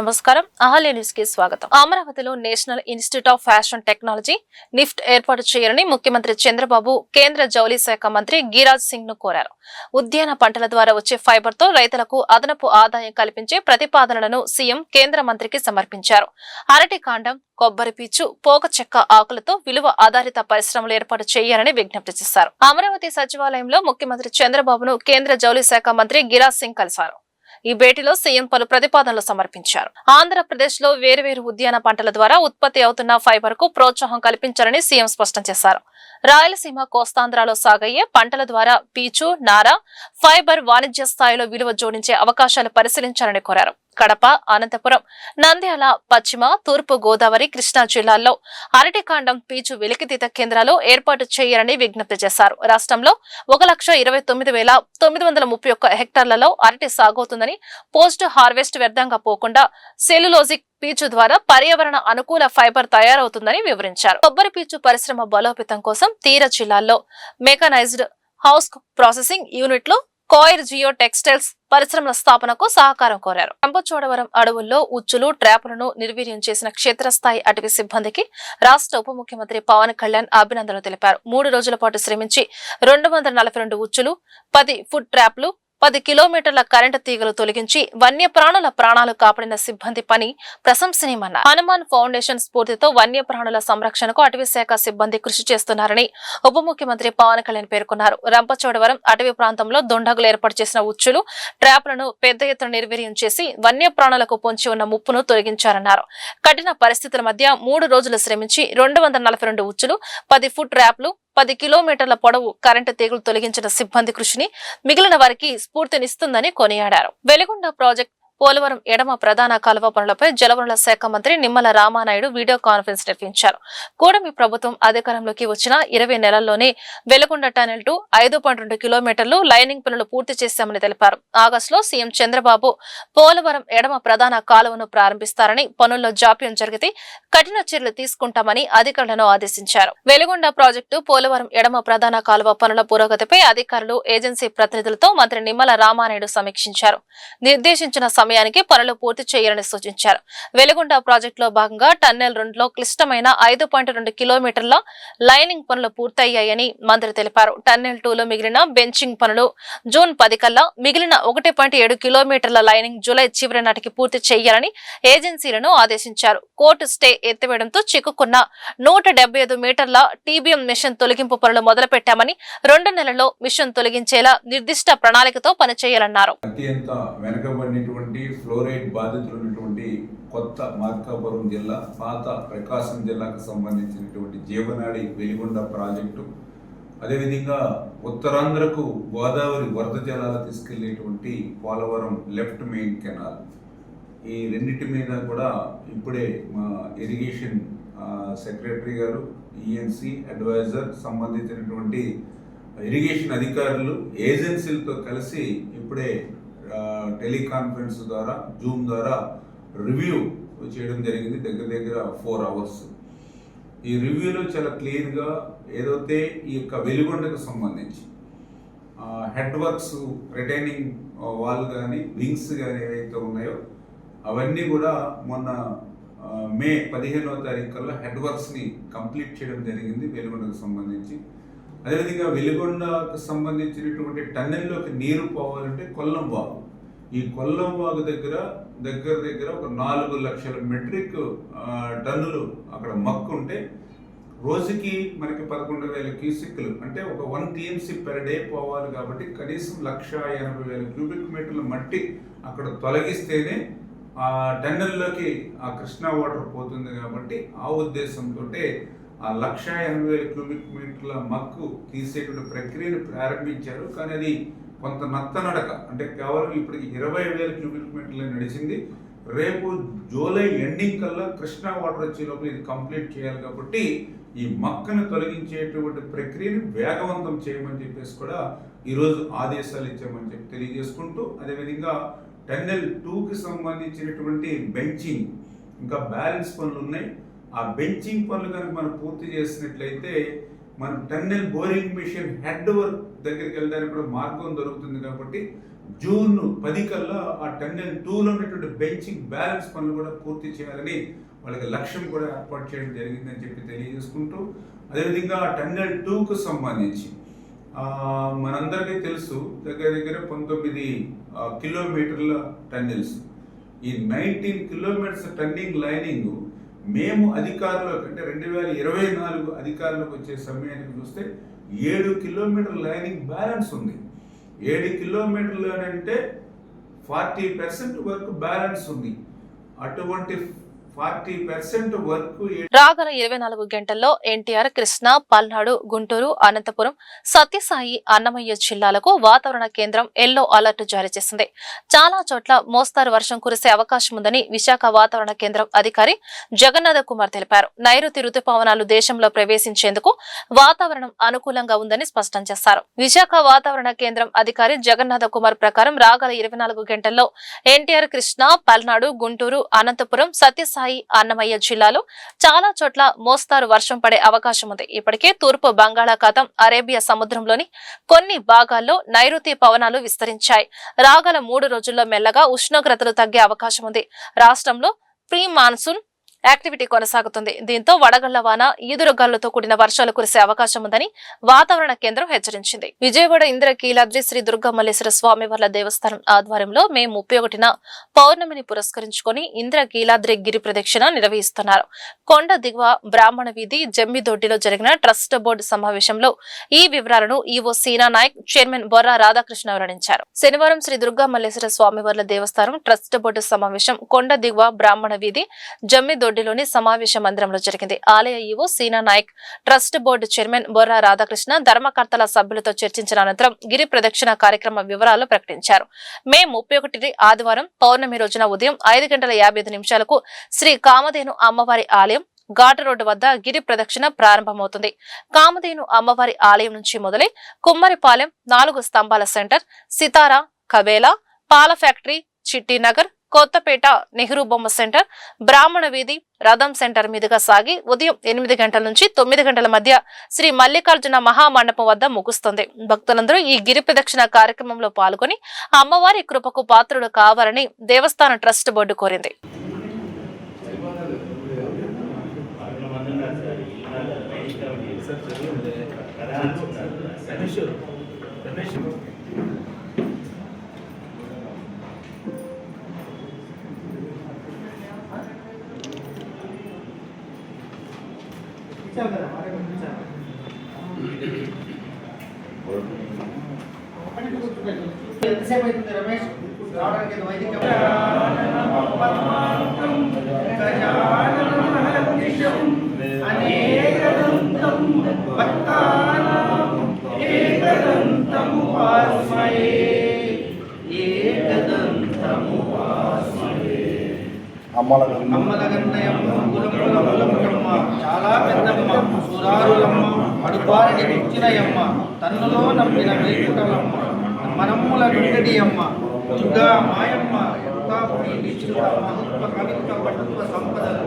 నమస్కారం. అహల్య న్యూస్ కి స్వాగతం. అమరావతిలో national institute of fashion technology NIFT ఏర్పాటు చేయాలని ముఖ్యమంత్రి చంద్రబాబు కేంద్ర జౌళి శాఖ మంత్రి గిరిరాజ్ సింగ్ ను కోరారు. ఉద్యాన పంటల ద్వారా వచ్చే ఫైబర్ తో రైతులకు అదనపు ఆదాయం కల్పించే ప్రతిపాదనలను సీఎం కేంద్ర మంత్రికి సమర్పించారు. అరటి కాండం, కొబ్బరి పీచు, పోక చెక్క ఆకులతో విలువ ఆధారిత పరిశ్రమలు ఏర్పాటు చేయాలని విజ్ఞప్తి చేశారు. అమరావతి సచివాలయంలో ముఖ్యమంత్రి చంద్రబాబును కేంద్ర జౌళి శాఖ మంత్రి గిరిరాజ్ సింగ్ కలిశారు. ఈ భేటీలో సీఎం పలు ప్రతిపాదనలు సమర్పించారు. ఆంధ్రప్రదేశ్ లో వేర్వేరు ఉద్యాన పంటల ద్వారా ఉత్పత్తి అవుతున్న ఫైబర్ కు ప్రోత్సాహం కల్పించాలని సీఎం స్పష్టం చేశారు. రాయలసీమ, కోస్తాంధ్రలో సాగయ్యే పంటల ద్వారా పీచు, నార, ఫైబర్ వాణిజ్య స్థాయిలో విలువ జోడించే అవకాశాలు పరిశీలించాలని కోరారు. కడప, అనంతపురం, నంద్యాల, పశ్చిమ, తూర్పు గోదావరి, కృష్ణా జిల్లాల్లో అరటికాండం, పీచు వెలికితీత కేంద్రాలు ఏర్పాటు చేయాలని విజ్ఞప్తి చేశారు. రాష్ట్రంలో 1,29,931 హెక్టార్లలో అరటి సాగవుతుందని, పోస్ట్ హార్వెస్ట్ వ్యర్థంగా పోకుండా సెల్యులోజిక్ పీచు ద్వారా పర్యావరణ అనుకూల ఫైబర్ తయారవుతుందని వివరించారు. కొబ్బరి పీచు పరిశ్రమ బలోపేతం కోసం తీర జిల్లాల్లో మెకనైజ్డ్ హౌస్ ప్రాసెసింగ్ యూనిట్లు, కోయిర్ జియో టెక్స్టైల్స్ పరిశ్రమల స్థాపనకు సహకారం కోరారు. రంపచోడవరం అడవుల్లో ఉచ్చులు, ట్రాపులను నిర్వీర్యం చేసిన క్షేత్రస్థాయి అటవీ సిబ్బందికి రాష్ట్ర ఉప ముఖ్యమంత్రి పవన్ కళ్యాణ్ అభినందనలు తెలిపారు. 3 రోజుల పాటు శ్రమించి 242 ఉచ్చులు, 10 ఫుడ్ ట్రాప్లు, 10 కిలోమీటర్ల కరెంటు తీగలు తొలగించి వన్యప్రాణుల ప్రాణాలు కాపాడిన సిబ్బంది పని ప్రశంసనీయమన్నారు. హనుమాన్ ఫౌండేషన్ స్ఫూర్తితో వన్యప్రాణుల సంరక్షణకు అటవీ శాఖ సిబ్బంది కృషి చేస్తున్నారని ఉప ముఖ్యమంత్రి పవన్ కళ్యాణ్ పేర్కొన్నారు. రంపచోడవరం అటవీ ప్రాంతంలో దుండగులు ఏర్పాటు చేసిన ఉచ్చులు, ట్రాప్లను పెద్ద ఎత్తున నిర్వీర్యం చేసి వన్యప్రాణులకు పొంచి ఉన్న ముప్పును తొలగించారన్నారు. కఠిన పరిస్థితుల మధ్య 3 రోజులు శ్రమించి 242 ఉచ్చులు, 10 ఫుట్ ట్రాప్లు, 10 కిలోమీటర్ల పొడవు కరెంటు తీగలు తొలగించిన సిబ్బంది కృషిని మిగిలిన వారికి స్ఫూర్తినిస్తుందని కొనియాడారు. వెలిగొండ ప్రాజెక్టు పోలవరం ఎడమ ప్రధాన కాలువ పనులపై జలవనరుల శాఖ మంత్రి నిమ్మల రామానాయుడు వీడియో కాన్ఫరెన్స్ నిర్వహించారు. కూటమి ప్రభుత్వం అధికారంలోకి వచ్చిన 20 నెలల్లోనే వెలిగొండ టనెల్ టు 5.2 కిలోమీటర్లు లైనింగ్ పనులు పూర్తి చేశామని తెలిపారు. ఆగస్టులో సీఎం చంద్రబాబు పోలవరం ఎడమ ప్రధాన కాలువను ప్రారంభిస్తారని, పనుల్లో జాప్యం జరిగితే కఠిన చర్యలు తీసుకుంటామని అధికారులను ఆదేశించారు. వెలిగొండ ప్రాజెక్టు పోలవరం ఎడమ ప్రధాన కాలువ పనుల పురోగతిపై అధికారులు, ఏజెన్సీ ప్రతినిధులతో మంత్రి నిమ్మల రామానాయుడు సమీక్షించారు. నిర్దేశించిన సమయానికి పనులు పూర్తి చేయాలని సూచించారు. వెలిగొండ ప్రాజెక్టులో భాగంగా టన్నెల్ 2లో క్లిష్టమైన 5.2 కిలోమీటర్ల లైనింగ్ పనులు పూర్తయ్యాయని మంత్రి తెలిపారు. టన్నెల్ 2లో మిగిలిన బెంచింగ్ పనులు జూన్ 10 కల్లా, మిగిలిన 1.7 కిలోమీటర్ల లైనింగ్ జూలై చివరి నాటికి పూర్తి చేయాలని ఏజెన్సీలను ఆదేశించారు. కోర్టు స్టే ఎత్తివేయడంతో చిక్కుకున్న 175 మీటర్ల టీబీఎం మిషన్ తొలగింపు పనులు మొదలుపెట్టామని, 2 నెలల్లో మిషన్ తొలగించేలా నిర్దిష్ట ప్రణాళికతో పనిచేయాలన్నారు. ఫ్లోరైడ్ బాధితులు ఉన్నటువంటి కొత్త మార్కాపురం జిల్లా, పాత ప్రకాశం జిల్లాకు సంబంధించినటువంటి జీవనాడి వెలిగొండ ప్రాజెక్టు, అదేవిధంగా ఉత్తరాంధ్రకు గోదావరి వరద జలాలు తీసుకెళ్లేటువంటి పోలవరం లెఫ్ట్ మెయిన్ కెనాల్, ఈ రెండింటి మీద కూడా ఇప్పుడే మా ఇరిగేషన్ సెక్రటరీ గారు, ఈఎన్సీ అడ్వైజర్, సంబంధించినటువంటి ఇరిగేషన్ అధికారులు, ఏజెన్సీలతో కలిసి ఇప్పుడే టెలికాన్ఫరెన్స్ ద్వారా, జూమ్ ద్వారా రివ్యూ చేయడం జరిగింది. దగ్గర 4 అవర్స్. ఈ రివ్యూలో చాలా క్లియర్గా ఏదైతే ఈ యొక్క వెలిగొండకు సంబంధించి హెడ్ వర్క్స్, రిటైనింగ్ వాల్ కానీ, వింగ్స్ కానీ ఏవైతే ఉన్నాయో అవన్నీ కూడా మొన్న మే 15వ తారీఖు కల్లా హెడ్ వర్క్స్ని కంప్లీట్ చేయడం జరిగింది వెలిగొండకు సంబంధించి. అదేవిధంగా వెలిగొండకు సంబంధించినటువంటి టన్నెల్లోకి నీరు పోవాలంటే కొల్లం వాగు, ఈ కొల్లం వాగు దగ్గర ఒక 4 లక్షల మెట్రిక్ టన్నులు అక్కడ మక్కు ఉంటే రోజుకి మనకి 11,000 క్యూసిక్లు, అంటే ఒక 1 టీఎంసీ పెర్ డే పోవాలి. కాబట్టి కనీసం 1,80,000 క్యూబిక్ మీటర్ల మట్టి అక్కడ తొలగిస్తేనే ఆ టన్నెల్లోకి ఆ కృష్ణా వాటర్ పోతుంది. కాబట్టి ఆ ఉద్దేశంతో ఆ 1,80,000 క్యూబిక్ మీటర్ల మక్కు తీసేటువంటి ప్రక్రియను ప్రారంభించారు. కానీ అది కొంత నత్తనడక, అంటే కేవలం ఇప్పటికి 20,000 క్యూబిక్ మీటర్లు నడిచింది. రేపు జూలై ఎండింగ్ కల్లా కృష్ణా వాటర్ వచ్చే లోపల ఇది కంప్లీట్ చేయాలి. కాబట్టి ఈ మక్కను తొలగించేటువంటి ప్రక్రియను వేగవంతం చేయమని చెప్పేసి కూడా ఈరోజు ఆదేశాలు ఇచ్చామని చెప్పి తెలియజేసుకుంటూ, అదేవిధంగా టన్నెల్ 2కి సంబంధించినటువంటి బెంచింగ్ ఇంకా బ్యాలెన్స్ పనులు ఉన్నాయి. ఆ బెంచింగ్ పనులు కనుక మనం పూర్తి చేసినట్లయితే మన tunnel boring machine head work దగ్గరికి వెళ్ళడానికి కూడా మార్గం దొరుకుతుంది. కాబట్టి జూన్ 10 కల్లా ఆ టన్నెల్ 2లో ఉన్నటువంటి బెంచింగ్ బ్యాలెన్స్ పనులు కూడా పూర్తి చేయాలని వాళ్ళకి లక్ష్యం కూడా ఏర్పాటు చేయడం జరిగిందని చెప్పి తెలియజేసుకుంటూ, అదేవిధంగా టన్నెల్ 2కు సంబంధించి మనందరికీ తెలుసు దగ్గర 19 కిలోమీటర్ల టన్నెల్స్. ఈ 19 కిలోమీటర్స్ టన్నింగ్ లైనింగ్ మేము అధికారంలోకి అంటే 2024 అధికారంలోకి వచ్చే సమయానికి చూస్తే 7 కిలోమీటర్ లైనింగ్ బ్యాలెన్స్ ఉంది. 7 కిలోమీటర్లు అంటే 40% వర్క్ బ్యాలెన్స్ ఉంది. అటువంటి 40% వర్క్ రాగల 24 గంటల్లో ఎన్టీఆర్, కృష్ణా, పల్నాడు, గుంటూరు, అనంతపురం, సత్యసాయి, అన్నమయ్య జిల్లాలకు వాతావరణ కేంద్రం ఎల్లో అలర్ట్ జారీ చేసింది. చాలా చోట్ల మోస్తారు వర్షం కురిసే అవకాశం ఉందని విశాఖ వాతావరణ కేంద్రం అధికారి జగన్నాథ కుమార్ తెలిపారు. నైరుతి రుతుపవనాలు దేశంలో ప్రవేశించేందుకు వాతావరణం అనుకూలంగా ఉందని స్పష్టం చేశారు. విశాఖ వాతావరణ కేంద్రం అధికారి జగన్నాథ కుమార్ ప్రకారం రాగల 24 గంటల్లో ఎన్టీఆర్, కృష్ణా, పల్నాడు, గుంటూరు, అనంతపురం, సత్యసాయి, అన్నమయ్య జిల్లాలో చాలా చోట్ల మోస్తారు వర్షం పడే అవకాశం ఉంది. ఇప్పటికే తూర్పు బంగాళాఖాతం, అరేబియా సముద్రంలోని కొన్ని భాగాల్లో నైరుతి పవనాలు విస్తరించాయి. రాగల 3 రోజుల్లో మెల్లగా ఉష్ణోగ్రతలు తగ్గే అవకాశం ఉంది. రాష్ట్రంలో ప్రీ మాన్సూన్ యాక్టివిటీ కొనసాగుతుంది. దీంతో వడగళ్ల వాన, ఈదురుగాలులతో కూడిన వర్షాలు కురిసే అవకాశం ఉందని వాతావరణ కేంద్రం హెచ్చరించింది. విజయవాడ ఇంద్రకీలాద్రి శ్రీ దుర్గమల్లేశ్వర స్వామివార్ల దేవస్థానం ఆధ్వర్యంలో మే 31న పౌర్ణమిని పురస్కరించుకొని ఇంద్రకీలాద్రి గిరి ప్రదక్షిణ నిర్వహిస్తున్నారు. కొండ దిగువ బ్రాహ్మణ వీధి జమ్మిదొడ్డిలో జరిగిన ట్రస్ట్ బోర్డు సమావేశంలో ఈ వివరాలను ఈవో సీనా నాయక్, చైర్మన్ బొర్రా రాధాకృష్ణ వెల్లడించారు. శనివారం శ్రీ దుర్గమల్లేశ్వర స్వామివార్ల దేవస్థానం ట్రస్ట్ బోర్డు సమావేశం కొండ దిగువ బ్రాహ్మణ వీధి జమ్మిదొడ్డిలోని సమావేశ మందిరంలో జరిగింది. ఆలయ EO Seena Nayak, trust board chairman Borra Radhakrishna, ధర్మకర్తల సభ్యులతో చర్చించిన అనంతరం గిరి ప్రదక్షిణ కార్యక్రమ వివరాలు ప్రకటించారు. మే 31 ఆదివారం పౌర్ణమి రోజున ఉదయం 5:55 శ్రీ కామధేను అమ్మవారి ఆలయం ఘాట్ రోడ్డు వద్ద గిరి ప్రదక్షిణ ప్రారంభమవుతుంది. కామధేను అమ్మవారి ఆలయం నుంచి మొదలై కుమ్మరిపాలెం, 4 స్తంభాల సెంటర్, సితారా, కబేలా, పాల ఫ్యాక్టరీ, చిట్టినగర్, కొత్తపేట, నెహ్రూ బొమ్మ సెంటర్, బ్రాహ్మణ వీధి, రథం సెంటర్ మీదుగా సాగి ఉదయం 8 గంటల నుంచి 9 గంటల మధ్య శ్రీ మల్లికార్జున మహామండపం వద్ద ముగుస్తుంది. భక్తులందరూ ఈ గిరి ప్రదక్షిణ కార్యక్రమంలో పాల్గొని అమ్మవారి కృపకు పాత్రులు కావాలని దేవస్థాన ట్రస్ట్ బోర్డు కోరింది. ఎంతసేపు అవుతుంది రమేష్ రావడానికి? వైదిక చాలా పెద్దమ్మ, సురారులమ్మ, అడుపారిని గుర్చినయమ్మ, తన్నులో నమ్మిన వేకుటలమ్మ, మనమ్ముల నుండి అమ్మ, దుర్గా మాయమ్మ, కవిత్వ పటుత్వ సంపదలు,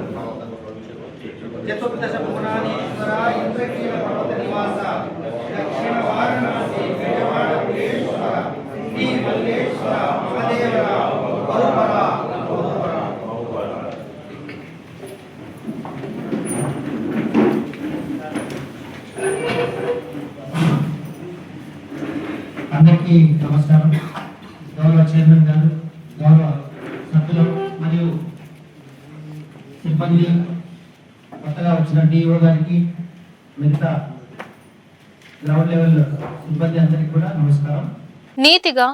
చతుర్దశ భువనానీశ్వర, ఇంద్రకీల పర్వత నివాస, దక్షిణ వారణాసి, విజయవాడ పురేశ్వర, శ్రీ మల్లేశ్వర, మహాదేవర, బహుపర. అందరికీ నమస్కారం. గౌరవ చైర్మన్ గారు, గౌరవ సభ్యులు మరియు సిబ్బంది, కొత్తగా వచ్చిన డిఓ గారికి, మిగతా గ్రౌండ్ లెవెల్ సిబ్బంది అందరికీ కూడా నమస్కారం. నీతిగా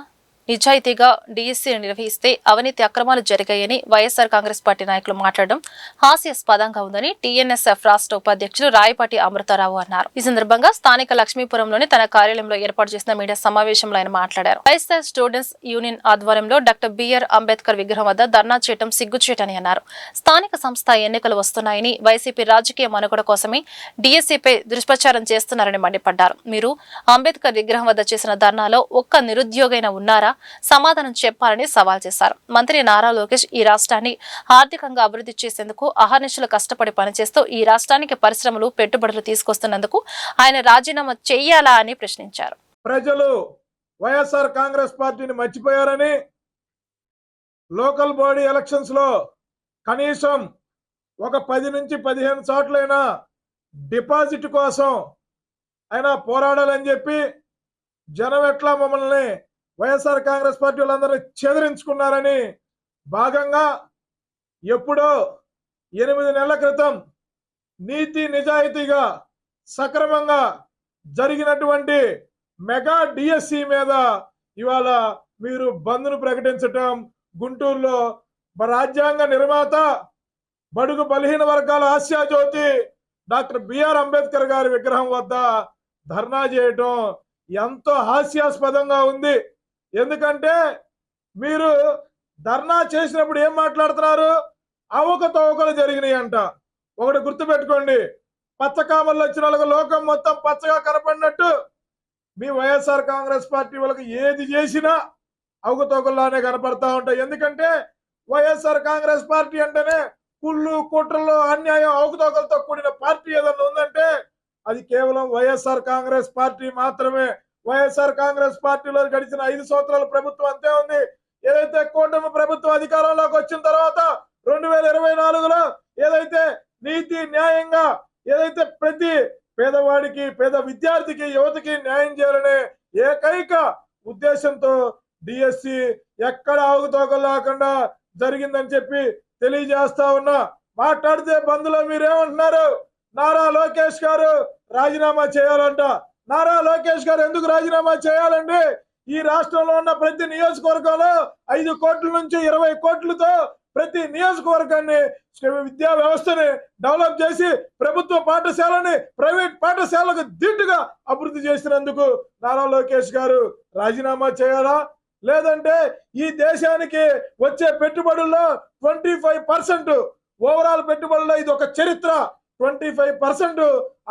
నిజాయితీగా డీఎస్సీ నిర్వహిస్తే అవినీతి అక్రమాలు జరిగాయని వైఎస్ఆర్ కాంగ్రెస్ పార్టీ నాయకులు మాట్లాడడం హాస్యాస్పదంగా ఉందని టీఎన్ఎస్ఎఫ్ రాష్ట్ర ఉపాధ్యక్షులు రాయపాటి అమృతారావు అన్నారు. ఈ సందర్భంగా స్థానిక లక్ష్మీపురంలోని తన కార్యాలయంలో ఏర్పాటు చేసిన మీడియా సమావేశంలో ఆయన మాట్లాడారు. వైఎస్ఆర్ స్టూడెంట్స్ యూనియన్ ఆధ్వర్యంలో డాక్టర్ బిఆర్ అంబేద్కర్ విగ్రహం వద్ద ధర్నా చేయడం సిగ్గుచేటని అన్నారు. స్థానిక సంస్థ ఎన్నికలు వస్తున్నాయని వైసీపీ రాజకీయ మనుగడ కోసమే డీఎస్సీపై దుష్ప్రచారం చేస్తున్నారని మండిపడ్డారు. మీరు అంబేద్కర్ విగ్రహం వద్ద చేసిన ధర్నాలో ఒక్క నిరుద్యోగైనా ఉన్నారా సమాధానం చెప్పాలని సవాల్ చేశారు. మంత్రి నారా లోకేష్ ఈ రాష్ట్రాన్ని ఆర్థికంగా అభివృద్ధి చేసేందుకు అహర్నిశలు కష్టపడి పనిచేస్తూ ఈ రాష్ట్రానికి పరిశ్రమలు పెట్టుబడులు తీసుకొస్తున్నందుకు ఆయన రాజీనామా చెయ్యాలా అని ప్రశ్నించారు. ప్రజలు వైఎస్ఆర్ కాంగ్రెస్ పార్టీని మర్చిపోయారని, లోకల్ బాడీ ఎలక్షన్స్ లో కనీసం ఒక 10 నుంచి 15 చోట్లైనా డిపాజిట్ కోసం అయినా పోరాడాలని చెప్పి జనం ఎట్లా మమ్మల్ని వైఎస్ఆర్ కాంగ్రెస్ పార్టీ వాళ్ళందరూ చెదిరించుకున్నారని భాగంగా ఎప్పుడో 8 నెలల క్రితం నీతి నిజాయితీగా సక్రమంగా జరిగినటువంటి మెగా డిఎస్సి మీద ఇవాళ మీరు బంద్ను ప్రకటించటం, గుంటూరులో రాజ్యాంగ నిర్మాత బడుగు బలహీన వర్గాల ఆశాజ్యోతి డాక్టర్ బిఆర్ అంబేద్కర్ గారి విగ్రహం వద్ద ధర్నా చేయటం ఎంతో హాస్యాస్పదంగా ఉంది. ఎందుకంటే మీరు ధర్నా చేసినప్పుడు ఏం మాట్లాడుతున్నారు? అవకతవకలు జరిగినాయి అంట. ఒకటి గుర్తుపెట్టుకోండి, పచ్చకామల్లో వచ్చిన వాళ్ళకి లోకం మొత్తం పచ్చగా కనపడినట్టు మీ వైఎస్ఆర్ కాంగ్రెస్ పార్టీ వాళ్ళకి ఏది చేసినా అవకతవకల్లానే కనపడతా ఉంటాయి. ఎందుకంటే వైఎస్ఆర్ కాంగ్రెస్ పార్టీ అంటేనే కుళ్ళు, కుట్రలు, అన్యాయం, అవకతవకలతో కూడిన పార్టీ ఏదన్నా ఉందంటే అది కేవలం వైఎస్ఆర్ కాంగ్రెస్ పార్టీ మాత్రమే. వైఎస్ఆర్ కాంగ్రెస్ పార్టీలో గడిచిన 5 సంవత్సరాల ప్రభుత్వం అంతే ఉంది. ఏదైతే కూటమి ప్రభుత్వం అధికారంలోకి వచ్చిన తర్వాత 2024లో ఏదైతే నీతి న్యాయంగా ఏదైతే ప్రతి పేదవాడికి, పేద విద్యార్థికి, యువతకి న్యాయం చేయాలనే ఏకైక ఉద్దేశంతో డిఎస్సి ఎక్కడ అవకతవకలు లేకుండా జరిగిందని చెప్పి తెలియజేస్తా ఉన్నా. మాట్లాడితే బంధులో మీరేమంటున్నారు? నారా లోకేష్ గారు రాజీనామా చేయాలంట. నారా లోకేష్ గారు ఎందుకు రాజీనామా చేయాలండి? ఈ రాష్ట్రంలో ఉన్న ప్రతి నియోజకవర్గంలో 5 కోట్ల నుంచి 20 కోట్లతో ప్రతి నియోజకవర్గాన్ని, విద్యా వ్యవస్థని డెవలప్ చేసి ప్రభుత్వ పాఠశాలని ప్రైవేట్ పాఠశాలకు ధీటుగా అభివృద్ధి చేసినందుకు నారా లోకేష్ గారు రాజీనామా చేయాలా? లేదంటే ఈ దేశానికి వచ్చే పెట్టుబడుల్లో 25% ఓవరాల్ పెట్టుబడుల్లో ఇది ఒక చరిత్ర, 25%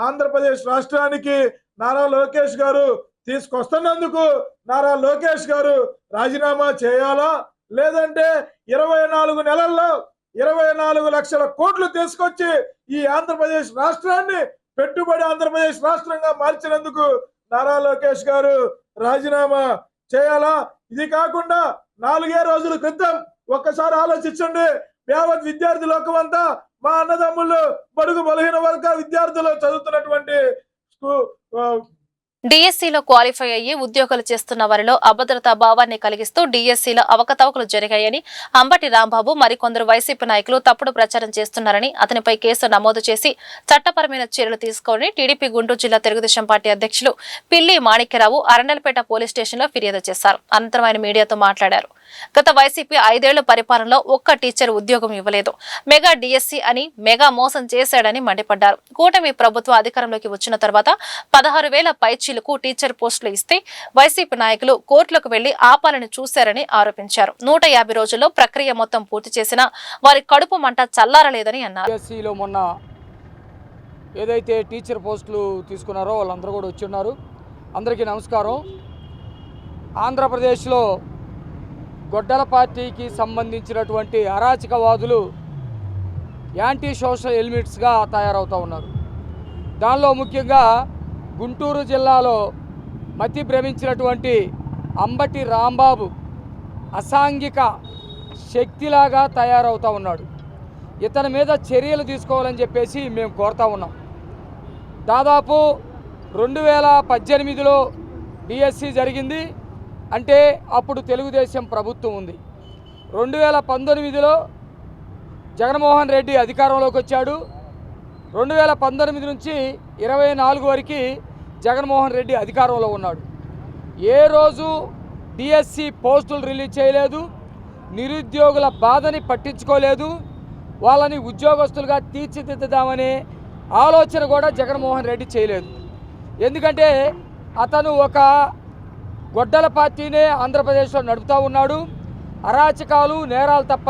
ఆంధ్రప్రదేశ్ రాష్ట్రానికి నారా లోకేష్ గారు తీసుకొస్తున్నందుకు నారా లోకేష్ గారు రాజీనామా చేయాలా? లేదంటే 24 నెలల్లో 24 లక్షల కోట్లు తీసుకొచ్చి ఈ ఆంధ్రప్రదేశ్ రాష్ట్రాన్ని పెట్టుబడి ఆంధ్రప్రదేశ్ రాష్ట్రంగా మార్చినందుకు నారా లోకేష్ గారు రాజీనామా చేయాలా? ఇది కాకుండా 4 రోజుల క్రితం ఒక్కసారి ఆలోచించండి, యావత్ విద్యార్థి లోకం అంతా మా అన్నదమ్ముళ్ళు బడుగు బలహీన వర్గ విద్యార్థులు చదువుతున్నటువంటి డిఎస్సీలో క్వాలిఫై అయ్యి ఉద్యోగాలు చేస్తున్న వారిలో అభద్రతా భావాన్ని కలిగిస్తూ డిఎస్సీలో అవకతవకలు జరిగాయని అంబటి రాంబాబు మరికొందరు వైసీపీ నాయకులు తప్పుడు ప్రచారం చేస్తున్నారని, అతనిపై కేసు నమోదు చేసి చట్టపరమైన చర్యలు తీసుకోవాలని టీడీపీ గుంటూరు జిల్లా తెలుగుదేశం పార్టీ అధ్యక్షులు పిల్లి మాణిక్యరావు అరండల్పేట పోలీస్ స్టేషన్లో ఫిర్యాదు చేశారు. అనంతరం ఆయన మీడియాతో మాట్లాడారు. గత వైసీపీ 5 ఏళ్ల పరిపాలనలో ఒక్క టీచర్ ఉద్యోగం ఇవ్వలేదు, మెగా డిఎస్సీ అని మెగా మోసం చేశాడని మండిపడ్డారు. కూటమి ప్రభుత్వం అధికారంలోకి వచ్చిన తర్వాత 16,000 పైచీలకు టీచర్ పోస్టులు ఇస్తే వైసీపీ నాయకులు కోర్టులకు వెళ్లి ఆపాలని చూశారని ఆరోపించారు. 150 రోజుల్లో ప్రక్రియ మొత్తం పూర్తి చేసినా వారి కడుపు మంట చల్లారలేదని అన్నారు. డిఎస్సీలో మొన్న ఏదైతే టీచర్ పోస్టులు తీసుకున్నారో వాళ్ళందరూ కూడా వచ్చి ఉన్నారు. అందరికీ నమస్కారం. ఆంధ్రప్రదేశ్లో గొడ్డల పార్టీకి సంబంధించినటువంటి అరాచకవాదులు యాంటీ సోషల్ ఎలిమెంట్స్గా తయారవుతూ ఉన్నారు. దానిలో ముఖ్యంగా గుంటూరు జిల్లాలో మతి భ్రమించినటువంటి అంబటి రాంబాబు అసాంఘిక శక్తిలాగా తయారవుతూ ఉన్నాడు. ఇతని మీద చర్యలు తీసుకోవాలని చెప్పేసి మేము కోరుతా ఉన్నాం. దాదాపు 2018లో డిఎస్సి జరిగింది అంటే అప్పుడు తెలుగుదేశం ప్రభుత్వం ఉంది. 2019లో జగన్మోహన్ రెడ్డి అధికారంలోకి వచ్చాడు. 2019 నుంచి 24 వరకు జగన్మోహన్ రెడ్డి అధికారంలో ఉన్నాడు. ఏ రోజు డిఎస్సి పోస్టులు రిలీజ్ చేయలేదు, నిరుద్యోగుల బాధని పట్టించుకోలేదు, వాళ్ళని ఉద్యోగస్తులుగా తీర్చిదిద్దామనే ఆలోచన కూడా జగన్మోహన్ రెడ్డి చేయలేదు. ఎందుకంటే అతను ఒక గొడ్డల పార్టీనే ఆంధ్రప్రదేశ్లో నడుపుతూ ఉన్నాడు. అరాచకాలు, నేరాలు తప్ప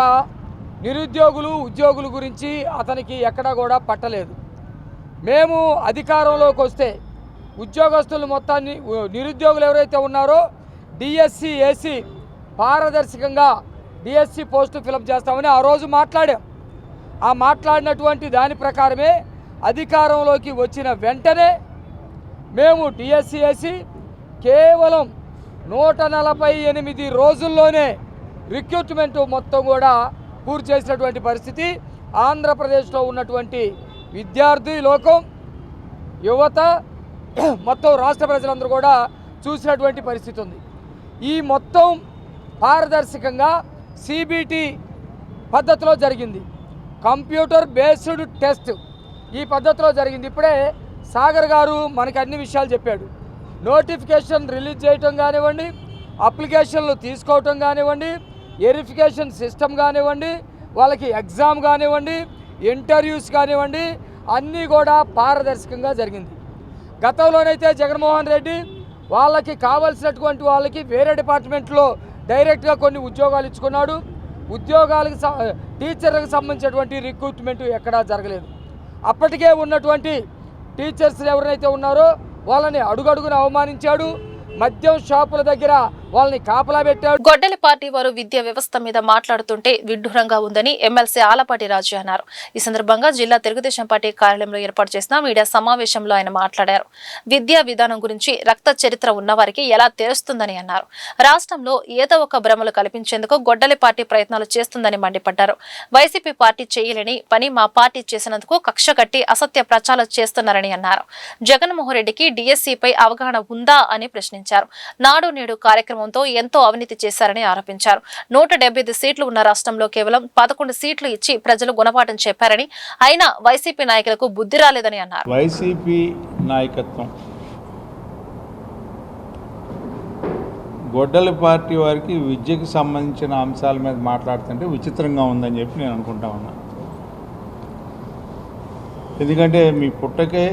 నిరుద్యోగులు, ఉద్యోగుల గురించి అతనికి ఎక్కడా కూడా పట్టలేదు. మేము అధికారంలోకి వస్తే ఉద్యోగస్తులు మొత్తాన్ని, నిరుద్యోగులు ఎవరైతే ఉన్నారో డిఎస్సి వేసి పారదర్శకంగా డిఎస్సి పోస్టు ఫిలప్ చేస్తామని ఆ రోజు మాట్లాడాం. ఆ మాట్లాడినటువంటి దాని ప్రకారమే అధికారంలోకి వచ్చిన వెంటనే మేము డిఎస్సి వేసి కేవలం 148 రోజుల్లోనే రిక్రూట్మెంట్ మొత్తం కూడా పూర్తి చేసినటువంటి పరిస్థితి ఆంధ్రప్రదేశ్లో ఉన్నటువంటి విద్యార్థి లోకం, యువత, మొత్తం రాష్ట్ర ప్రజలందరూ కూడా చూసినటువంటి పరిస్థితి ఉంది. ఈ మొత్తం పారదర్శకంగా సిబిటి పద్ధతిలో జరిగింది. కంప్యూటర్ బేస్డ్ టెస్ట్ ఈ పద్ధతిలో జరిగింది. ఇప్పుడే సాగర్ గారు మనకి అన్ని విషయాలు చెప్పాడు. నోటిఫికేషన్ రిలీజ్ చేయటం కానివ్వండి, అప్లికేషన్లు తీసుకోవటం కానివ్వండి, వెరిఫికేషన్ సిస్టమ్ కానివ్వండి, వాళ్ళకి ఎగ్జామ్ కానివ్వండి, ఇంటర్వ్యూస్ కానివ్వండి, అన్నీ కూడా పారదర్శకంగా జరిగింది. గతంలోనైతే జగన్మోహన్ రెడ్డి వాళ్ళకి కావాల్సినటువంటి వాళ్ళకి వేరే డిపార్ట్మెంట్లో డైరెక్ట్గా కొన్ని ఉద్యోగాలు ఇచ్చుకున్నాడు. ఉద్యోగాలకు టీచర్లకు సంబంధించినటువంటి రిక్రూట్మెంట్ ఎక్కడా జరగలేదు. అప్పటికే ఉన్నటువంటి టీచర్స్ ఎవరైతే ఉన్నారో వాళ్ళని అడుగడుగున అవమానించాడు. మద్యం షాపుల దగ్గర వాళ్ళని కాపలా పెట్టాడు. గొడ్డలి పార్టీ వారు విద్యా వ్యవస్థ మీద మాట్లాడుతుంటే విడ్డూరంగా ఉందని ఎమ్మెల్సీ ఆలపాటి రాజు అన్నారు. ఈ సందర్భంగా జిల్లా తెలుగుదేశం పార్టీ కార్యాలయంలో ఏర్పాటు చేసిన మీడియా సమావేశంలో ఆయన మాట్లాడారు. విద్యా విధానం గురించి రక్త చరిత్ర ఉన్నవారికి ఎలా తెలుస్తుందని అన్నారు. రాష్ట్రంలో ఏదో ఒక భ్రమలు కల్పించేందుకు గొడ్డలి పార్టీ ప్రయత్నాలు చేస్తుందని మండిపడ్డారు. వైసీపీ పార్టీ చేయలేని పని మా పార్టీ చేసినందుకు కక్ష కట్టి అసత్య ప్రచారం చేస్తున్నారని అన్నారు. జగన్మోహన్ రెడ్డికి డిఎస్సిపై అవగాహన ఉందా అని ప్రశ్నించారు. నాడు నేడు కార్యక్రమంతో ఎంతో అవినీతి చేశారని ఆరోపించారు. 175 సీట్లు ఉన్న రాష్ట్రంలో కేవలం 11 సీట్లు ఇచ్చి ప్రజలు గుణపాఠం చెప్పారని, అయినా వైసీపీ నాయకులకు బుద్ధి రాలేదని అన్నారు. వైసీపీ నాయకత్వం గొడ్డలి పార్టీ వారికి విద్యకు సంబంధించిన అంశాల మీద మాట్లాడుతుంటే విచిత్రంగా ఉందని చెప్పి నేను అనుకుంటా ఉన్నా. ఎందుకంటే మీ పుట్టకే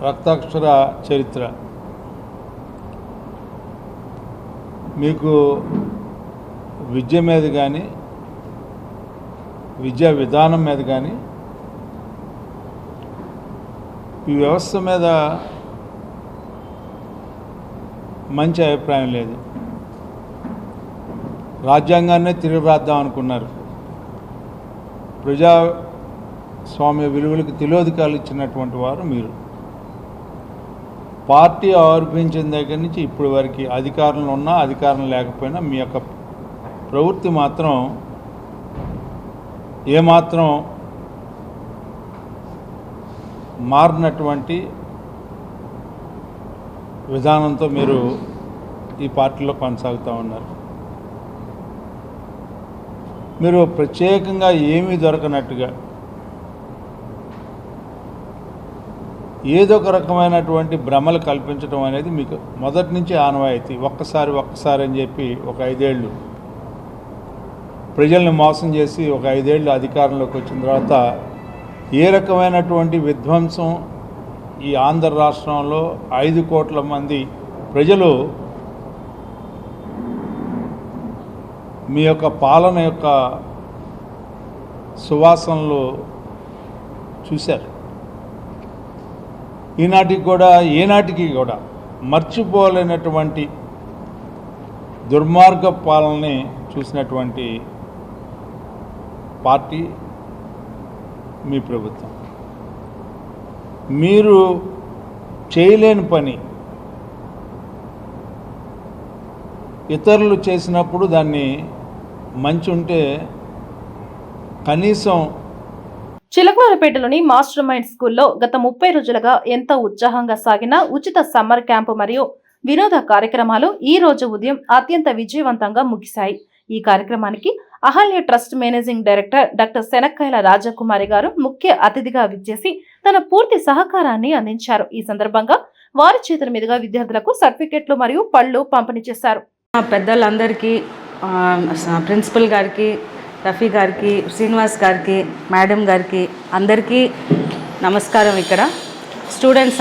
రక్తాక్షర చరిత్ర, మీకు విద్య మీద కానీ విద్యా విధానం మీద కానీ ఈ వ్యవస్థ మీద మంచి అభిప్రాయం లేదు. రాజ్యాంగాన్నే తిరిగిరాద్దాం అనుకున్నారు. ప్రజాస్వామ్య విలువలకు తిలోదకాలు ఇచ్చినటువంటి వారు మీరు. పార్టీ ఆవిర్భించిన దగ్గర నుంచి ఇప్పటి వరకు అధికారంలో ఉన్నా అధికారం లేకపోయినా మీ యొక్క ప్రవృత్తి మాత్రం ఏమాత్రం మారినటువంటి విధానంతో మీరు ఈ పార్టీలో కొనసాగుతూ ఉన్నారు. మీరు ప్రత్యేకంగా ఏమీ దొరకనట్టుగా ఏదో ఒక రకమైనటువంటి భ్రమలు కల్పించడం అనేది మీకు మొదటి నుంచి ఆనవాయితీ. ఒక్కసారి అని చెప్పి ఒక 5 ఏళ్ళు ప్రజల్ని మోసం చేసి ఒక 5 ఏళ్ళు అధికారంలోకి వచ్చిన తర్వాత ఏ రకమైనటువంటి విధ్వంసం ఈ ఆంధ్ర రాష్ట్రంలో 5 కోట్ల మంది ప్రజలు మీ యొక్క పాలన యొక్క సువాసనలు చూశారు. ఏనాటికి కూడా మర్చిపోలేనటువంటి దుర్మార్గ పాలనని చూసినటువంటి పార్టీ మీ ప్రభుత్వం. మీరు చేయలేని పని ఇతరులు చేసినప్పుడు దాన్ని మంచి ఉంటే కనీసం చిలకలూరిపేటలోని మాస్టర్ మైండ్ స్కూల్లో గత 30 రోజులుగా ఎంతో ఉత్సాహంగా సాగిన ఉచిత సమ్మర్ క్యాంపు మరియు వినోద కార్యక్రమాలు ఈ రోజు ఉదయం అత్యంత విజయవంతంగా ముగిశాయి. ఈ కార్యక్రమానికి Ahalya trust managing director doctor Shanakkayala Rajakumari గారు ముఖ్య అతిథిగా విచ్చేసి తన పూర్తి సహకారాన్ని అందించారు. ఈ సందర్భంగా వారి చేతుల మీదుగా విద్యార్థులకు సర్టిఫికెట్లు మరియు పళ్ళు పంపిణీ చేశారు. పెద్దలందరికీ, ప్రిన్సిపల్ గారికి, రఫీ గారికి, శ్రీనివాస్ గారికి, మేడం గారికి అందరికీ నమస్కారం. ఇక్కడ స్టూడెంట్స్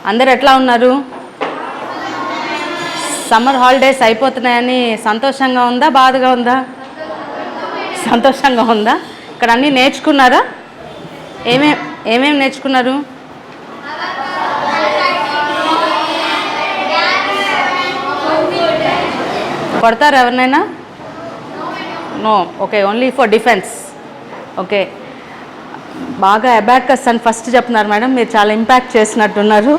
అందరు ఎట్లా ఉన్నారు? సమ్మర్ హాలిడేస్ అయిపోతున్నాయని సంతోషంగా ఉందా, బాధగా ఉందా? సంతోషంగా ఉందా? ఇక్కడ అన్నీ నేర్చుకున్నారా? ఏమేం నేర్చుకున్నారు? కొడతారు ఎవరినైనా? No. Okay, only for defence. Okay, బాగా అబాకస్ అని ఫస్ట్ చెప్తున్నారు మేడం, మీరు చాలా ఇంపాక్ట్ చేసినట్టున్నారు.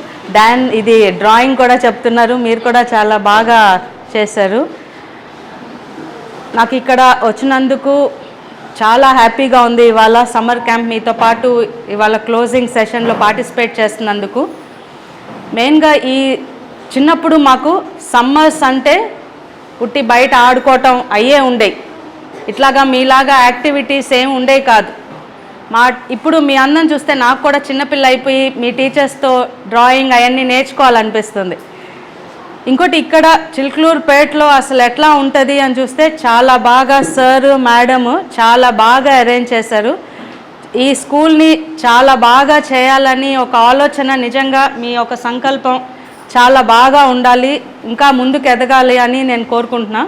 ఇది డ్రాయింగ్ కూడా చెప్తున్నారు, మీరు కూడా చాలా బాగా చేశారు. నాకు ఇక్కడ వచ్చినందుకు చాలా హ్యాపీగా ఉంది. ఇవాళ సమ్మర్ క్యాంప్ మీతో పాటు ఇవాళ క్లోజింగ్ సెషన్లో పార్టిసిపేట్ చేస్తున్నందుకు. మెయిన్గా ఈ చిన్నప్పుడు మాకు సమ్మర్స్ అంటే ఉట్టి బయట ఆడుకోవటం అయ్యే ఉండేవి, ఇట్లాగా మీలాగా యాక్టివిటీస్ ఏమి ఉండేవి కాదు. ఇప్పుడు మీ అందం చూస్తే నాకు కూడా చిన్నపిల్ల అయిపోయి మీ టీచర్స్తో డ్రాయింగ్ అవన్నీ నేర్చుకోవాలనిపిస్తుంది. ఇంకోటి ఇక్కడ చిల్కలూరుపేటలో అసలు ఎట్లా ఉంటుంది అని చూస్తే చాలా బాగా సార్ మేడము చాలా బాగా అరేంజ్ చేశారు. ఈ స్కూల్ని చాలా బాగా చేయాలని ఒక ఆలోచన, నిజంగా మీ ఒక సంకల్పం చాలా బాగా ఉండాలి, ఇంకా ముందుకు ఎదగాలి అని నేను కోరుకుంటున్నా.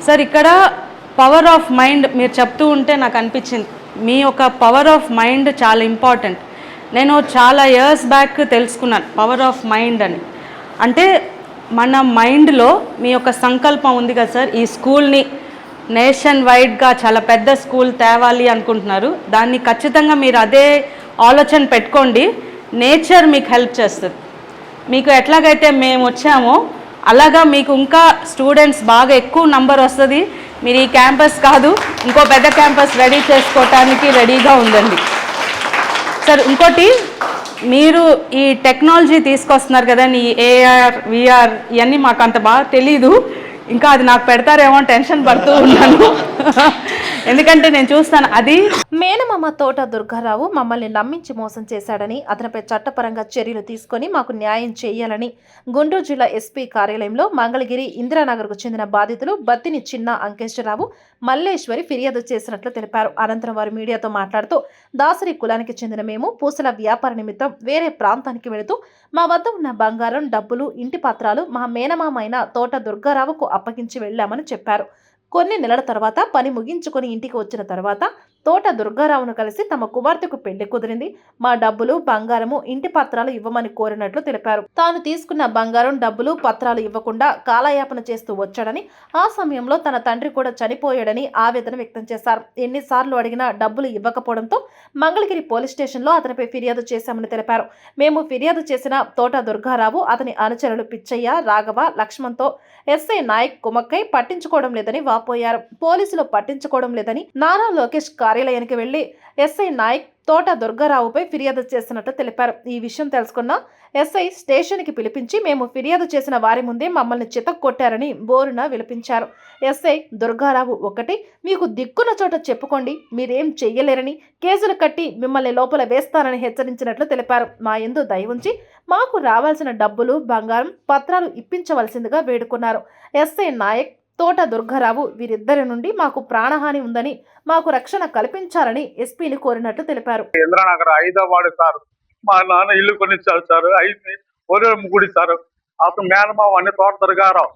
సార్ ఇక్కడ పవర్ ఆఫ్ మైండ్ మీరు చెప్తూ ఉంటే నాకు అనిపించింది, మీ యొక్క పవర్ ఆఫ్ మైండ్ చాలా ఇంపార్టెంట్. నేను చాలా ఇయర్స్ బ్యాక్ తెలుసుకున్నాను పవర్ ఆఫ్ మైండ్ అని. అంటే మన మైండ్లో మీ యొక్క సంకల్పం ఉంది కదా సార్, ఈ స్కూల్ని నేషన్ వైడ్గా చాలా పెద్ద స్కూల్ తేవాలి అనుకుంటున్నారు. దాన్ని ఖచ్చితంగా మీరు అదే ఆలోచన పెట్టుకోండి. నేచర్ మీకు హెల్ప్ చేస్తుంది. మీకు ఎట్లాగైతే మేము వచ్చామో అలాగా మీకు ఇంకా స్టూడెంట్స్ బాగా ఎక్కువ నంబర్ వస్తుంది. మీరు ఈ క్యాంపస్ కాదు, ఇంకో పెద్ద క్యాంపస్ రెడీ చేసుకోవటానికి రెడీగా ఉండండి సార్. ఇంకోటి, మీరు ఈ టెక్నాలజీ తీసుకొస్తున్నారు కదా, ఈ ఏఆర్ విఆర్ ఇవన్నీ మాకు అంత బాగా తెలీదు. ఇంకా అది నాకు పెడతారేమో టెన్షన్ పడుతూ ఉన్నాను. ఎందుకంటే నేను చూస్తాను అది. మేనమామ తోట దుర్గారావు మమ్మల్ని నమ్మించి మోసం చేశాడని, అతనిపై చట్టపరంగా చర్యలు తీసుకొని మాకు న్యాయం చేయాలని గుంటూరు జిల్లా ఎస్పీ కార్యాలయంలో మంగళగిరి ఇందిరానగర్కు చెందిన బాధితులు బత్తిని చిన్న అంకేశ్వరరావు, మల్లేశ్వరి ఫిర్యాదు చేసినట్లు తెలిపారు. అనంతరం వారు మీడియాతో మాట్లాడుతూ, దాసరి కులానికి చెందిన మేము పూసల వ్యాపార నిమిత్తం వేరే ప్రాంతానికి వెళుతూ మా వద్ద ఉన్న బంగారం, డబ్బులు, ఇంటి పత్రాలు మా మేనమామ అయిన తోట దుర్గారావుకు అప్పగించి వెళ్లామని చెప్పారు. కొన్ని నెలల తర్వాత పని ముగించుకొని ఇంటికి వచ్చిన తర్వాత తోట దుర్గారావును కలిసి తమ కుమార్తెకు పెళ్లి కుదిరింది. మా డబ్బులు, బంగారము, ఇంటి పత్రాలు ఇవ్వమని కోరినట్లు తెలిపారు. తాను తీసుకున్న బంగారం, డబ్బులు, పత్రాలు ఇవ్వకుండా కాలయాపన చేస్తూ వచ్చాడని, ఆ సమయంలో తన తండ్రి కూడా చనిపోయాడని ఆవేదన వ్యక్తం చేశారు. ఎన్నిసార్లు అడిగినా డబ్బులు ఇవ్వకపోవడంతో మంగళగిరి పోలీస్ స్టేషన్లో అతనిపై ఫిర్యాదు చేశామని తెలిపారు. మేము ఫిర్యాదు చేసిన తోట దుర్గారావు, అతని అనుచరులు పిచ్చయ్య, రాఘవ, లక్ష్మణ్తో ఎస్ఐ నాయక్ కుమక్కై పట్టించుకోవడం లేదని వాపోయారు. పోలీసులు పట్టించుకోవడం లేదని నారా లోకేష్ కార్యాలయానికి వెళ్లి ఎస్ఐ నాయక్ తోట దుర్గారావుపై ఫిర్యాదు చేసినట్లు తెలిపారు. ఈ విషయం తెలుసుకున్న ఎస్ఐ స్టేషన్కి పిలిపించి మేము ఫిర్యాదు చేసిన వారి ముందే మమ్మల్ని చితక్కొట్టారని బోరున విలిపించారు. ఎస్ఐ దుర్గారావు, ఒకటి మీకు దిక్కున్న చోట చెప్పుకోండి, మీరేం చెయ్యలేరని, కేసులు కట్టి మిమ్మల్ని లోపల వేస్తానని హెచ్చరించినట్లు తెలిపారు. మా యందు దయ ఉంచి మాకు రావాల్సిన డబ్బులు, బంగారం, పత్రాలు ఇప్పించవలసిందిగా వేడుకున్నారు. ఎస్ఐ నాయక్, తోట దుర్గారావు వీరిద్దరి నుండి మాకు ప్రాణహాని ఉందని, మాకు రక్షణ కల్పించాలని ఎస్పీని కోరినట్లు తెలిపారు. ఇంద్రానగర్ 5వ వార్డు సార్, మా నాన్న ఇల్లు కొనిచ్చారు సార్, 5 గుడి సార్. అతను మేనమావ అన్ని తోట దుర్గారావు,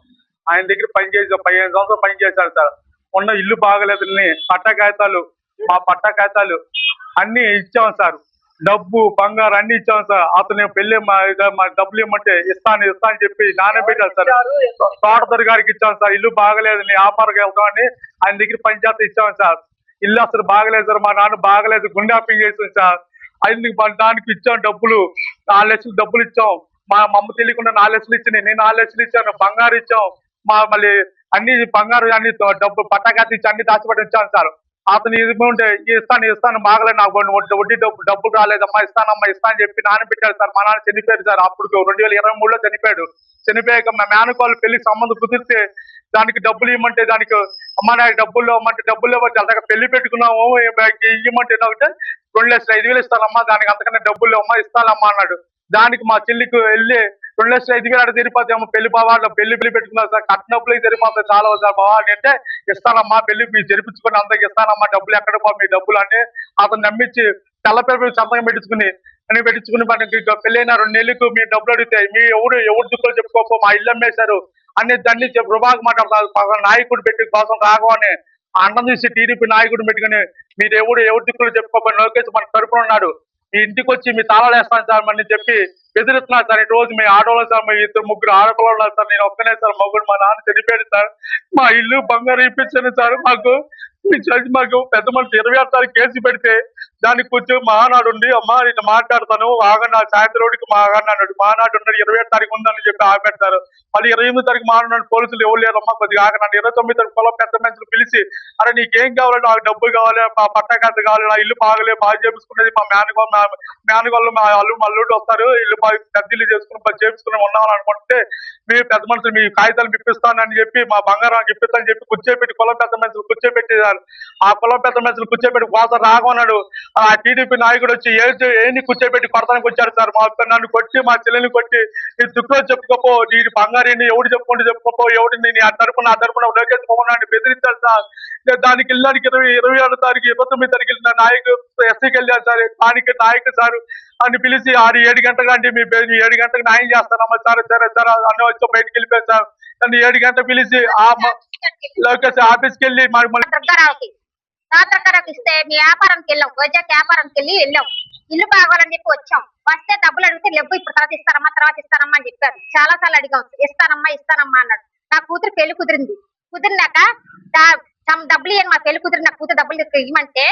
ఆయన దగ్గర పనిచేసి 15 సంవత్సరాలు పనిచేశారు సార్. ఉన్న ఇల్లు బాగలేదని పట్టా కాగితాలు, మా పట్టా కాగితాలు అన్ని ఇచ్చాం సార్. డబ్బు, బంగారు అన్ని ఇచ్చాం సార్. అతను పెళ్లి మా డబ్బులు ఇవ్వమంటే ఇస్తాను అని చెప్పి నానబెట్టారు సార్. తోటదొర గారికి ఇచ్చాం సార్. ఇల్లు బాగలేదని వ్యాపారకు వెళ్తామని ఆయన దగ్గర పనిచేస్తే ఇచ్చాం సార్. ఇల్లు అసలు బాగలేదు సార్, మా నాన్న బాగలేదు, గుండె ఆపింగ్ చేసాం సార్. దానికి ఇచ్చాం డబ్బులు, 4 లక్షలు డబ్బులు ఇచ్చాం. మా అమ్మ తెలియకుండా 4 లక్షలు ఇచ్చింది, నేను 4 లక్షలు ఇచ్చాను. బంగారు ఇచ్చాం, మళ్ళీ అన్ని బంగారు అన్ని డబ్బు పట్టాకాతి ఇచ్చి అన్ని దాచిపెట్టి ఇచ్చాను సార్. అతను ఉంటే ఇస్తాను బాగలేదు, నాకు వడ్డీ డబ్బులు రాలేదమ్మా, ఇస్తాను అని చెప్పి నానబెట్టాడు సార్. మా నాన్న చనిపోయాడు సార్. అప్పుడు 2023లో చనిపోయాడు. చనిపోయాక మా మేనకోళ్ళు పెళ్లికి సంబంధం కుదిరితే దానికి డబ్బులు ఇవ్వమంటే, దానికి అమ్మ నాకు డబ్బులు ఇవ్వమంటే డబ్బులు ఇవ్వమంటే అంతగా పెళ్లి పెట్టుకున్నాము, ఇవ్వమంటే ఒకటే 2,05,000 ఇస్తానమ్మా, దానికి అంతకన్నా డబ్బులు అమ్మా ఇస్తానమ్మా అన్నాడు. దానికి మా చెల్లికి వెళ్ళి 2,05,000 అక్కడ తిరిగిపోతాము, పెళ్లి బావాళ్ళు పెళ్లి పెట్టుకున్నారు సార్. కట్టినప్పుడు జరిగిపోతే చాలా సార్ బావా అంటే, ఇస్తానమ్మా పెళ్లి మీరు జరిపించుకొని అందరికి ఇస్తానమ్మా, డబ్బులు ఎక్కడ పో మీ డబ్బులు అని అతను నమ్మించి తెల్ల పేరు సంతకం పెట్టించుకుని మనకి పెళ్ళైన 2 నెలలకు మీ డబ్బులు అడిగితే మీ ఎవరు దుక్కులు చెప్పుకోపో మా ఇల్లు అమ్మేశారు అని దాన్ని రుబాగు మాట్లాడతారు. నాయకుడు పెట్టి కోసం రాఘవని అన్నం తీసి టీడీపీ నాయకుడు పెట్టుకుని మీరు ఎవరు దిక్కులు చెప్పుకోపోయి లోకేష్ మన తరపున ఉన్నాడు, మీ ఇంటికి వచ్చి మీ తాళాలు వేస్తాను సార్ అని చెప్పి బెదిరిస్తున్నారు సార్. ఈ రోజు మీ ఆటోలో సార్ మీ ఇద్దరు ముగ్గురు ఆడపిల్లలు ఉన్నారు సార్, నేను ఒక్కనే సార్ మొగ్గురు. మా నాన్న చనిపోయాడు సార్. మా ఇల్లు బంగారు ఇప్పించాను సార్. మాకు పెద్ద మనిషి 26 తారీఖు కేసు పెడితే దానికి కొంచెం మహానాడు ఉండి అమ్మా నేను మాట్లాడతాను ఆగండి, సాయంత్రం రోడ్డుకి మా ఆగండి అన్నాడు. మహానాడు ఉన్నాడు 27 తారీఖు ఉందని చెప్పి ఆగబెడతారు. మళ్ళీ 28 తారీఖు మహానాడు పోలీసులు ఎవరు లేరమ్మా కొద్దిగా ఆగనండి. 29 తారీఖు పొలం పెద్ద మనుషులు పిలిచి అరే నీకేం కావాలి, నాకు డబ్బు కావాలి, మా పట్టా కథ కావాలి, నా ఇల్లు బాగలే బాగా చేపించుకునేది మా మేనగోళ్ళు మా అల్లుడు వస్తారు, ఇల్లు బాగా పెద్ద ఇల్లు చేసుకుని చేపించుకుని ఉండాలని అనుకుంటే మీ పెద్ద మనుషులు మీ కాగితాలు ఇప్పిస్తానని చెప్పి మా బంగారం ఇప్పిస్తానని చెప్పి కూర్చోబెట్టి కులం పెద్ద మనుషులు కూర్చోబెట్టేదారు. ఆ కులం పెద్ద మనుషులు కూర్చోబెట్టి కోసం రాగొన్నాడు. ఆ టీడీపీ నాయకుడు వచ్చి ఏంటి కూర్చోబెట్టి కొడతానికి వచ్చాడు సార్. నన్ను కొట్టి మా చెల్లెల్ని కొట్టి నీ దుఃఖం చెప్పుకోపో, నీ బంగారీని ఎవడు చెప్పుకోపో, ఎవడిని నీ తరపున లోకేష్ మోహన్ బెదిరించాడు సార్. దానికి వెళ్ళడానికి 26 తారీఖు 29 తారీఖు వెళ్ళిన నాయకు ఎస్సీకి వెళ్ళారు సార్. దానికి నాయకు సార్ అని పిలిచి 7 గంటలకు అంటే మీ 7 గంటలకు న్యాయం చేస్తానమ్మా సార్ సరే సార్ అన్న వచ్చి బయటకు వెళ్ళిపోయారు సార్. నన్ను 7 గంటలకు పిలిచి లోకేష్ ఆఫీస్కి వెళ్ళి ఇస్తే మీ వ్యాపారంకి వెళ్ళాం, వైజాగ్ వ్యాపారంకి వెళ్ళాం. ఇల్లు బాగోవాలని చెప్పి వచ్చాం. వస్తే డబ్బులు అడిగితే లేవు, ఇప్పుడు తర్వాత ఇస్తానమ్మా అని చెప్పారు. చాలా సార్లు అడిగాం, ఇస్తానమ్మా అన్నాడు. నా కూతురు పెళ్లి కుదిరినాక డబ్బులు ఇవ్వండి, మా పెళ్లి కుదిరి నా కూతురు డబ్బులు ఇవ్వమంటే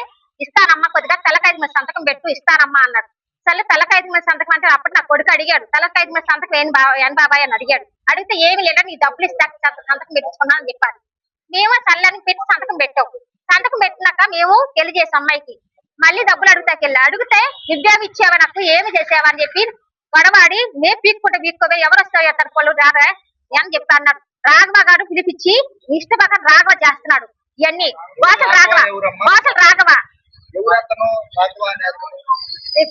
ఇస్తానమ్మా కొద్దిగా తలకాయదు మీద సంతకం పెట్టు ఇస్తానమ్మా అన్నాడు. సరే తలకాయదు మీద సంతకం అంటే అప్పుడు నా కొడుకు అడిగాడు, తలకాయదు మీద సంతకం ఏం బాబాయ్ అని అడిగాడు. అడిగితే ఏమి లేదా నీ డబ్బులు ఇస్తా సంతకం పెట్టించుకున్నా అని చెప్పారు. మేము చల్లని పెట్టి సంతకం పెట్టాం. సంతకం పెట్టినాక మేము పెళ్లి చేసాం అమ్మాయికి. మళ్ళీ డబ్బులు అడిగితే విద్యావి ఇచ్చావా, నాకు ఏమి చేసావా అని చెప్పి గొడవాడి మేము పీక్కోవే ఎవరు వస్తావు తన పొలు రాగా అని చెప్పి అన్నాడు. రాఘవ గారు పిలిపించి ఇష్ట ప్రకారం రాఘవ చేస్తున్నాడు ఇవన్నీ. బాసలు రాఘవ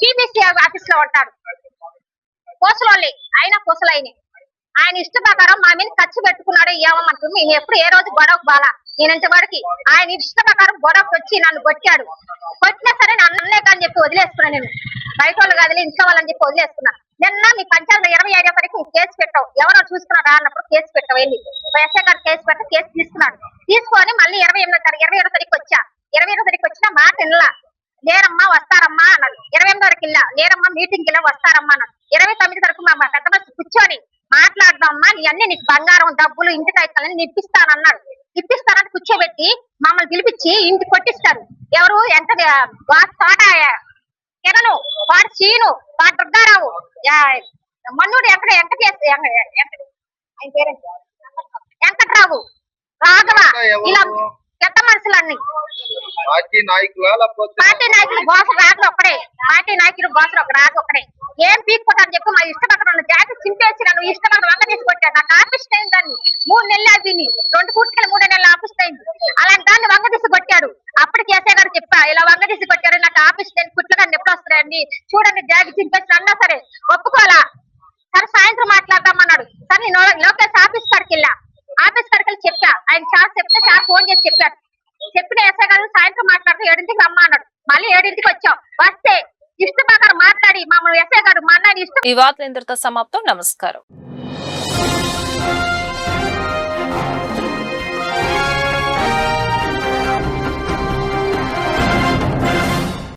టీబీసీ ఆఫీస్ లో ఉంటాడు. కోసలోళ్ళి అయినా కోసలైన ఆయన ఇష్ట ప్రకారం మా మీద ఖర్చు పెట్టుకున్నాడు. ఏమంటుంది మేము ఎప్పుడు ఏ రోజు గొడవకు బాలా నేనంత వాడికి ఆయన ఇష్ట ప్రకారం గొడవకు వచ్చి నన్ను కొట్టాడు. కొట్టినా సరే నన్నే కానీ చెప్పి వదిలేసుకున్నా. నేను బయట వాళ్ళు కాదు ఇంట్లో వాళ్ళని చెప్పి వదిలేసుకున్నా. నిన్న మీ పంచాయతీలో 25వ తారీఖు కేసు పెట్టావు, ఎవరో చూసుకున్నారా అన్నప్పుడు కేసు పెట్టావు. వెళ్ళి ఎస్ఐ గారు కేసు తీసుకున్నాడు. తీసుకొని మళ్ళీ 27వ తారీఖు వచ్చా. 27వ తారీఖు వచ్చినా మాట వినలా. లేరమ్మా వస్తారమ్మా అన్నాడు. 28వ తారీఖు వెళ్ళా, లేరమ్మా మీటింగ్ ఇలా వస్తారమ్మా అన్నాడు. 29 తారీఖు మా పెద్ద మనిషి కూర్చొని మాట్లాడదామమ్మా ఇవన్నీ నీకు బంగారం డబ్బులు ఇంటికి అయితానని ఇప్పిస్తానన్నాడు. ఇప్పిస్తానని కూర్చోబెట్టి మమ్మల్ని పిలిపించి ఇంటికి కొట్టిస్తారు. ఎవరు ఎంత తోట కిరణు, వాడు చీను, వాడు దుర్గారావు, మన్నుడు ఆయన పేరెంట్ వెంకట్రావు, రాఘవ, ఇలా పెద్ద మనుషులన్నీ పార్టీ నాయకులు బాసు రాఘు ఒక్కడే. పార్టీ నాయకులు బాసు రాఘు ఒక్కడే. ఏం పీక్కుంటారని చెప్పి మా ఇష్ట ప్రకారం జాకెట్ చింపేసి నన్ను ఇష్ట ప్రకారం వంగ తీసుకొచ్చాడు. నాకు ఆఫీస్ టైం దాన్ని 3 నెలలు అయింది. 2 పూర్తికి 3 నెలలు ఆఫీస్ టైం. అలాంటి దాన్ని వంగ తీసి కొట్టాడు. అప్పటికి ఎస్ఐ గారు చెప్పా ఇలా వంగ తీసి కొట్టాడు, నాకు ఆఫీస్ టైం కుట్లు కానీ ఎప్పుడు వస్తాయండి చూడండి జాకెట్ చింపేసి అన్నా సరే ఒప్పుకోవాలా. సరే సాయంత్రం మాట్లాడదామన్నాడు. సరే నేను లోకేష్ ఆఫీస్ కాడికి వెళ్ళా. ఆఫీస్ కాడికి వెళ్ళి చెప్పా. ఆయన సార్ చెప్తే సార్ ఫోన్ చేసి చెప్పాడు. చెప్పిన ఎస్ఐ గారు సాయంత్రం మాట్లాడితే 7ంటికి రమ్మా అన్నాడు. మళ్ళీ 7ంటికి వచ్చాం. వస్తే ఇష్ట ప్రకారం మాట్లాడి మమ్మల్ని ఎస్ఐ గారు మా అన్నని ఇష్టం. ఈ వార్తలు ఇంతటితో సమాప్తం. నమస్కారం.